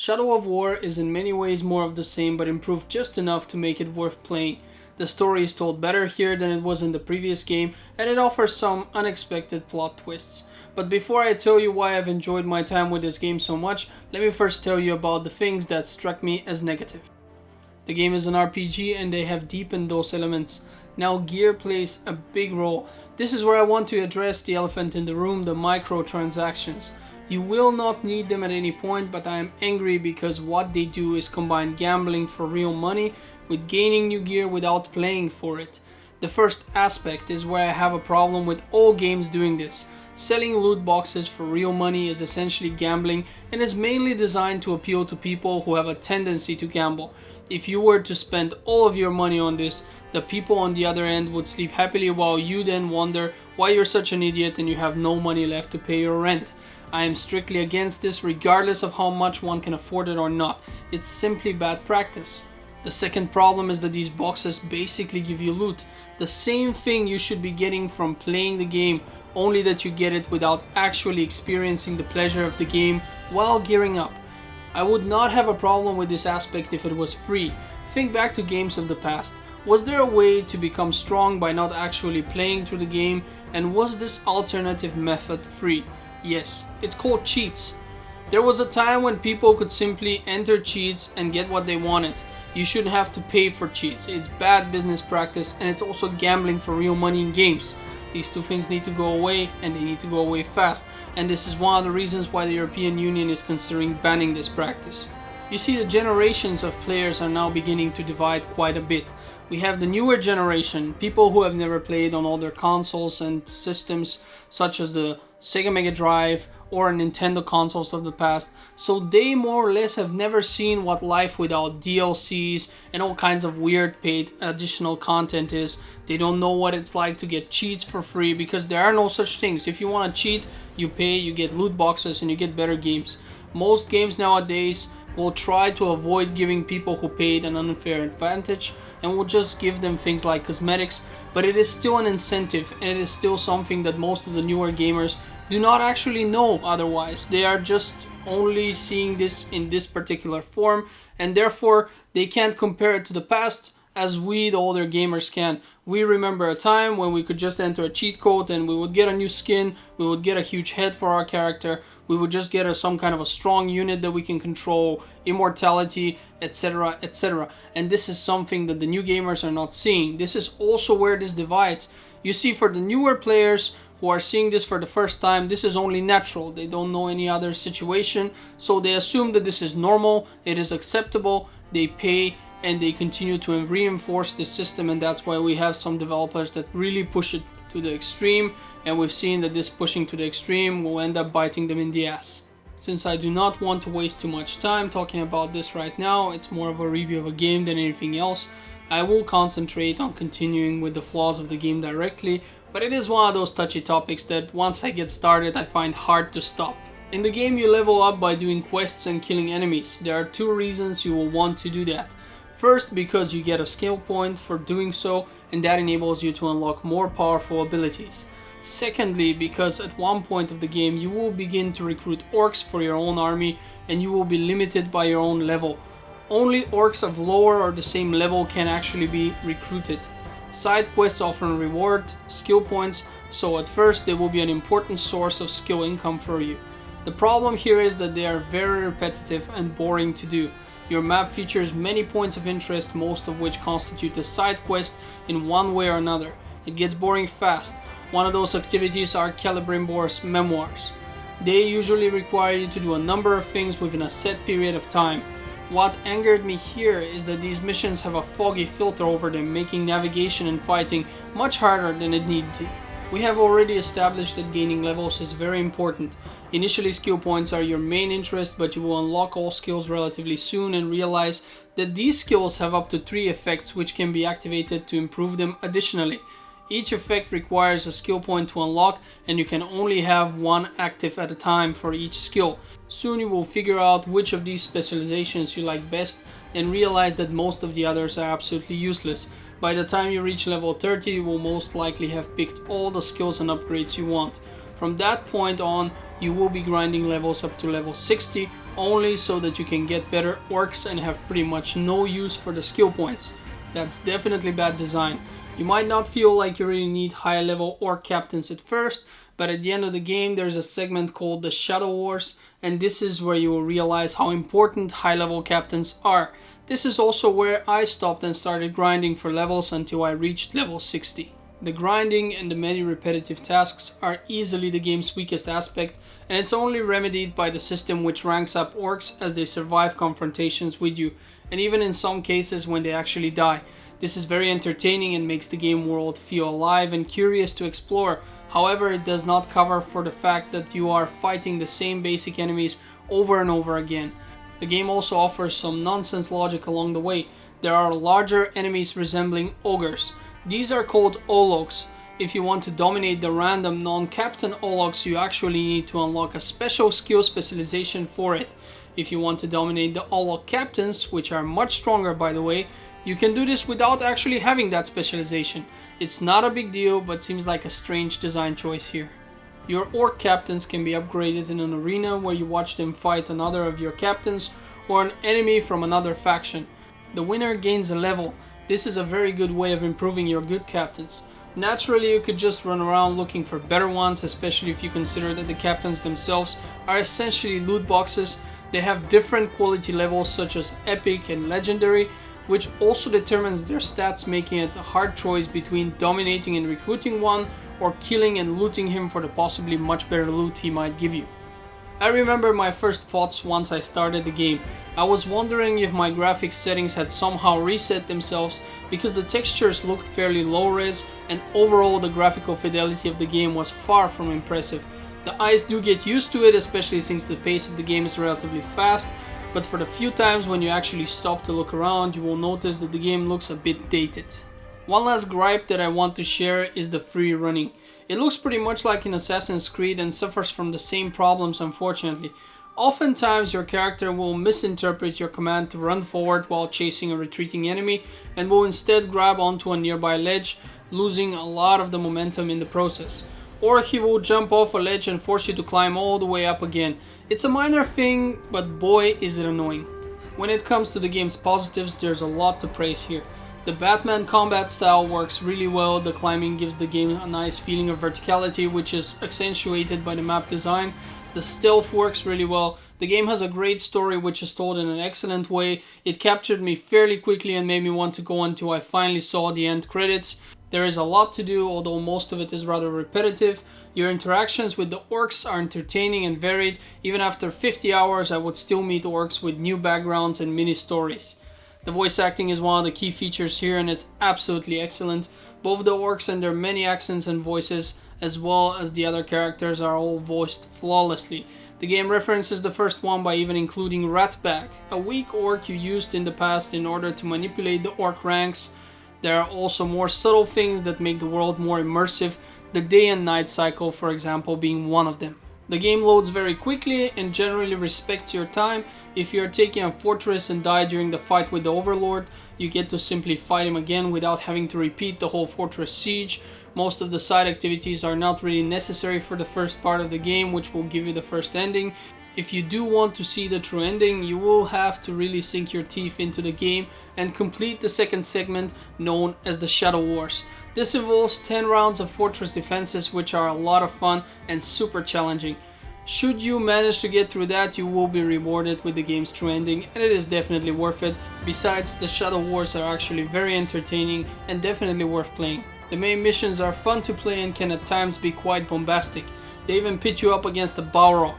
Shadow of War is in many ways more of the same, but improved just enough to make it worth playing. The story is told better here than it was in the previous game, and it offers some unexpected plot twists. But before I tell you why I've enjoyed my time with this game so much, let me first tell you about the things that struck me as negative. The game is an RPG and they have deepened those elements. Now gear plays a big role. This is where I want to address the elephant in the room, the microtransactions. You will not need them at any point, but I am angry because what they do is combine gambling for real money with gaining new gear without playing for it. The first aspect is where I have a problem with all games doing this. Selling loot boxes for real money is essentially gambling and is mainly designed to appeal to people who have a tendency to gamble. If you were to spend all of your money on this, the people on the other end would sleep happily while you then wonder why you're such an idiot and you have no money left to pay your rent. I am strictly against this regardless of how much one can afford it or not. It's simply bad practice. The second problem is that these boxes basically give you loot. The same thing you should be getting from playing the game, only that you get it without actually experiencing the pleasure of the game while gearing up. I would not have a problem with this aspect if it was free. Think back to games of the past. Was there a way to become strong by not actually playing through the game, and was this alternative method free? Yes, it's called cheats. There was a time when people could simply enter cheats and get what they wanted. You shouldn't have to pay for cheats. It's bad business practice and it's also gambling for real money in games. These two things need to go away, and they need to go away fast, and this is one of the reasons why the European Union is considering banning this practice. You see, the generations of players are now beginning to divide quite a bit. We have the newer generation, people who have never played on older consoles and systems such as the Sega Mega Drive or Nintendo consoles of the past, so they more or less have never seen what life without DLCs and all kinds of weird paid additional content is. They don't know what it's like to get cheats for free because there are no such things. If you want to cheat, you pay, you get loot boxes, and you get better games. Most games nowadays will try to avoid giving people who paid an unfair advantage and will just give them things like cosmetics, but it is still an incentive and it is still something that most of the newer gamers do not actually know otherwise. They are just only seeing this in this particular form, and therefore they can't compare it to the past as we, the older gamers, can. We remember a time when we could just enter a cheat code and we would get a new skin, we would get a huge head for our character, we would just get some kind of a strong unit that we can control, immortality, etc, etc. And this is something that the new gamers are not seeing. This is also where this divides. You see, for the newer players who are seeing this for the first time, this is only natural. They don't know any other situation, so they assume that this is normal, it is acceptable, they pay, and they continue to reinforce this system, and that's why we have some developers that really push it to the extreme, and we've seen that this pushing to the extreme will end up biting them in the ass. Since I do not want to waste too much time talking about this right now, it's more of a review of a game than anything else, I will concentrate on continuing with the flaws of the game directly, but it is one of those touchy topics that once I get started I find hard to stop. In the game you level up by doing quests and killing enemies. There are two reasons you will want to do that. First, because you get a skill point for doing so, and that enables you to unlock more powerful abilities. Secondly, because at one point of the game you will begin to recruit orcs for your own army, and you will be limited by your own level. Only orcs of lower or the same level can actually be recruited. Side quests often reward skill points, so at first they will be an important source of skill income for you. The problem here is that they are very repetitive and boring to do. Your map features many points of interest, most of which constitute a side quest in one way or another. It gets boring fast. One of those activities are Celebrimbor's memoirs. They usually require you to do a number of things within a set period of time. What angered me here is that these missions have a foggy filter over them, making navigation and fighting much harder than it needs to. We have already established that gaining levels is very important. Initially, skill points are your main interest, but you will unlock all skills relatively soon and realize that these skills have up to 3 effects which can be activated to improve them additionally. Each effect requires a skill point to unlock, and you can only have one active at a time for each skill. Soon you will figure out which of these specializations you like best and realize that most of the others are absolutely useless. By the time you reach level 30, you will most likely have picked all the skills and upgrades you want. From that point on, you will be grinding levels up to level 60 only so that you can get better orcs and have pretty much no use for the skill points. That's definitely bad design. You might not feel like you really need high level orc captains at first, but at the end of the game there's a segment called the Shadow Wars, and this is where you will realize how important high level captains are. This is also where I stopped and started grinding for levels until I reached level 60. The grinding and the many repetitive tasks are easily the game's weakest aspect, and it's only remedied by the system which ranks up orcs as they survive confrontations with you, and even in some cases when they actually die. This is very entertaining and makes the game world feel alive and curious to explore. However, it does not cover for the fact that you are fighting the same basic enemies over and over again. The game also offers some nonsense logic along the way. There are larger enemies resembling ogres. These are called Ologs. If you want to dominate the random non-captain Ologs, you actually need to unlock a special skill specialization for it. If you want to dominate the Olog captains, which are much stronger by the way, you can do this without actually having that specialization. It's not a big deal, but seems like a strange design choice here. Your orc captains can be upgraded in an arena where you watch them fight another of your captains or an enemy from another faction. The winner gains a level. This is a very good way of improving your good captains. Naturally, you could just run around looking for better ones, especially if you consider that the captains themselves are essentially loot boxes. They have different quality levels such as epic and legendary, which also determines their stats, making it a hard choice between dominating and recruiting one or killing and looting him for the possibly much better loot he might give you. I remember my first thoughts once I started the game. I was wondering if my graphics settings had somehow reset themselves because the textures looked fairly low res and overall the graphical fidelity of the game was far from impressive. The eyes do get used to it, especially since the pace of the game is relatively fast, but for the few times when you actually stop to look around, you will notice that the game looks a bit dated. One last gripe that I want to share is the free running. It looks pretty much like in Assassin's Creed and suffers from the same problems, unfortunately. Oftentimes your character will misinterpret your command to run forward while chasing a retreating enemy and will instead grab onto a nearby ledge, losing a lot of the momentum in the process. Or he will jump off a ledge and force you to climb all the way up again. It's a minor thing, but boy is it annoying. When it comes to the game's positives, there's a lot to praise here. The Batman combat style works really well, the climbing gives the game a nice feeling of verticality which is accentuated by the map design. The stealth works really well. The game has a great story which is told in an excellent way. It captured me fairly quickly and made me want to go until I finally saw the end credits. There is a lot to do, although most of it is rather repetitive. Your interactions with the orcs are entertaining and varied. Even after 50 hours I would still meet orcs with new backgrounds and mini stories. The voice acting is one of the key features here and it's absolutely excellent. Both the orcs and their many accents and voices, as well as the other characters, are all voiced flawlessly. The game references the first one by even including Ratbag, a weak orc you used in the past in order to manipulate the orc ranks. There are also more subtle things that make the world more immersive, the day and night cycle for example being one of them. The game loads very quickly and generally respects your time. If you are taking a fortress and die during the fight with the Overlord, you get to simply fight him again without having to repeat the whole fortress siege. Most of the side activities are not really necessary for the first part of the game, which will give you the first ending. If you do want to see the true ending, you will have to really sink your teeth into the game and complete the second segment known as the Shadow Wars. This involves 10 rounds of fortress defenses which are a lot of fun and super challenging. Should you manage to get through that, you will be rewarded with the game's true ending and it is definitely worth it. Besides, the Shadow Wars are actually very entertaining and definitely worth playing. The main missions are fun to play and can at times be quite bombastic. They even pit you up against a Balrog.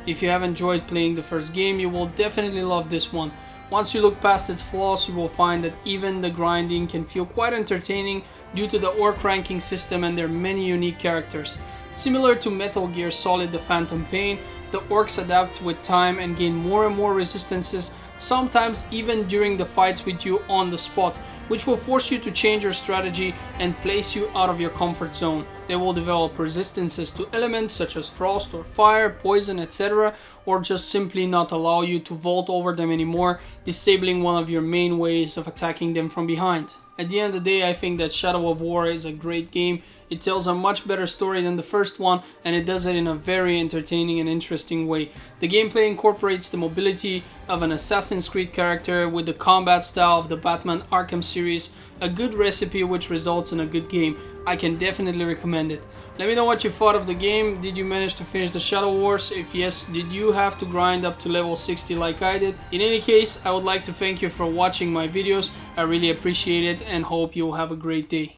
If you have enjoyed playing the first game, you will definitely love this one. Once you look past its flaws, you will find that even the grinding can feel quite entertaining due to the orc ranking system and their many unique characters. Similar to Metal Gear Solid: The Phantom Pain, the orcs adapt with time and gain more and more resistances, sometimes even during the fights with you on the spot, which will force you to change your strategy and place you out of your comfort zone. They will develop resistances to elements such as frost or fire, poison, etc., or just simply not allow you to vault over them anymore, disabling one of your main ways of attacking them from behind. At the end of the day, I think that Shadow of War is a great game. It tells a much better story than the first one, and it does it in a very entertaining and interesting way. The gameplay incorporates the mobility of an Assassin's Creed character with the combat style of the Batman Arkham series, a good recipe which results in a good game. I can definitely recommend it. Let me know what you thought of the game. Did you manage to finish the Shadow Wars? If yes, did you have to grind up to level 60 like I did? In any case, I would like to thank you for watching my videos. I really appreciate it and hope you'll have a great day.